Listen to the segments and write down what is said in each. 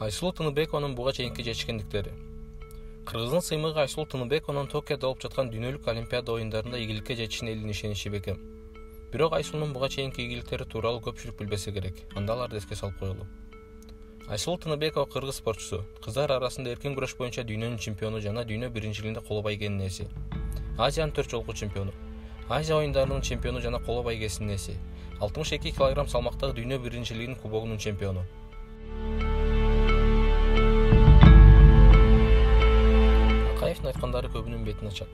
Айсулу Тыныбековнун буга чейинки жетишкендиктери. Кыргыздын сыймыгы Айсулу Тыныбековнун Токиодо болуп жаткан дүйнөлүк олимпиада оюндарында игиликке жетишине элдин ишеничи бекем. Бирок Айсулунун буга чейинки ийгиликтери тууралуу көпчүлүк билбесе керек. Анда аларды эске салып коелу. Айсулу Тыныбекова кыргыз спортчусу, кыздар арасында эркин күрөш боюнча дүйнөнүн чемпиону жана дүйнө биринчилигинде коло байгенин ээси. Азиянын 4 жолку чемпиону. Азия оюндарынын чемпиону жана коло байгесинин ээси. 62 кг салмактагы дүйнө биринчилигинин кубогунун чемпиону. Акаевдин айткандары көбүнүн бетин ачат.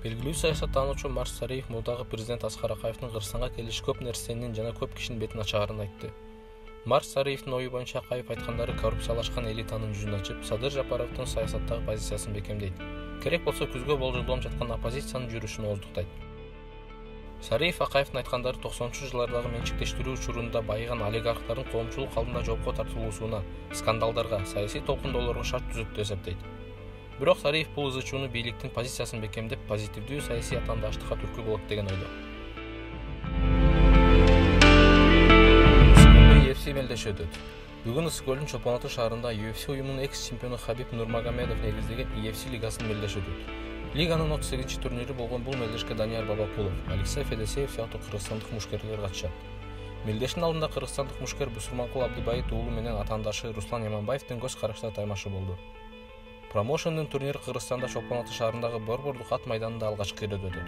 Белгилүү саясаттануучу Марс Сариев мурдагы президент Аскар Акаевдин Кыргызстанга келиши көп нерсенин жана көп кишинин бетин ачаарын айтты. Марс Сариевдин ою боюнча Акаев айткандары коррупциялашкан элитанын жүзүн ачып, Садыр Жапаровдун саясаттагы позициясын бекемдейт. Керек болсо күзгө болжолдонуп жаткан оппозициянын жүрүшүн ооздуктайт. Сариев Акаевдин айткандары 90-жылдардагы менчиктештирүү учурунда байыган олигархтардын коомчулук алдында жоопко тартылуусуна, скандалдарга, саясий толкундоолорго шарт түзөт деп эсептейт. Бирок Сариев бул ызычууну бийликтин позициясын бекемдеп, позитивдүү саясий атаандаштыкка түрткү болот деген ойдо. UFC мелдеши өтөт. Бүгүн Ысык-Көлдүн Чолпон Ата шаарында UFC уюмунун экс-чемпиону Хабиб Нурмагомедов негиздеген UFC лигасынын мелдеши өтөт. Лиганын 38-чи турнири болгон бул мелдешке Данияр Бабакулов, Алексей Федосеев сыяктуу кыргызстандык мушкерлер катышат. Мелдештин алдында кыргызстандык мушкер Бусурманкул Абдыбайыт уулу менен атаандашы Руслан Яманбаевдин көз караштагы таймашы болду. Промоушендун турнири Кыргызстанда Чолпон Ата шаарындагы Борбордук ат майданында алгачкы ирет өтөт.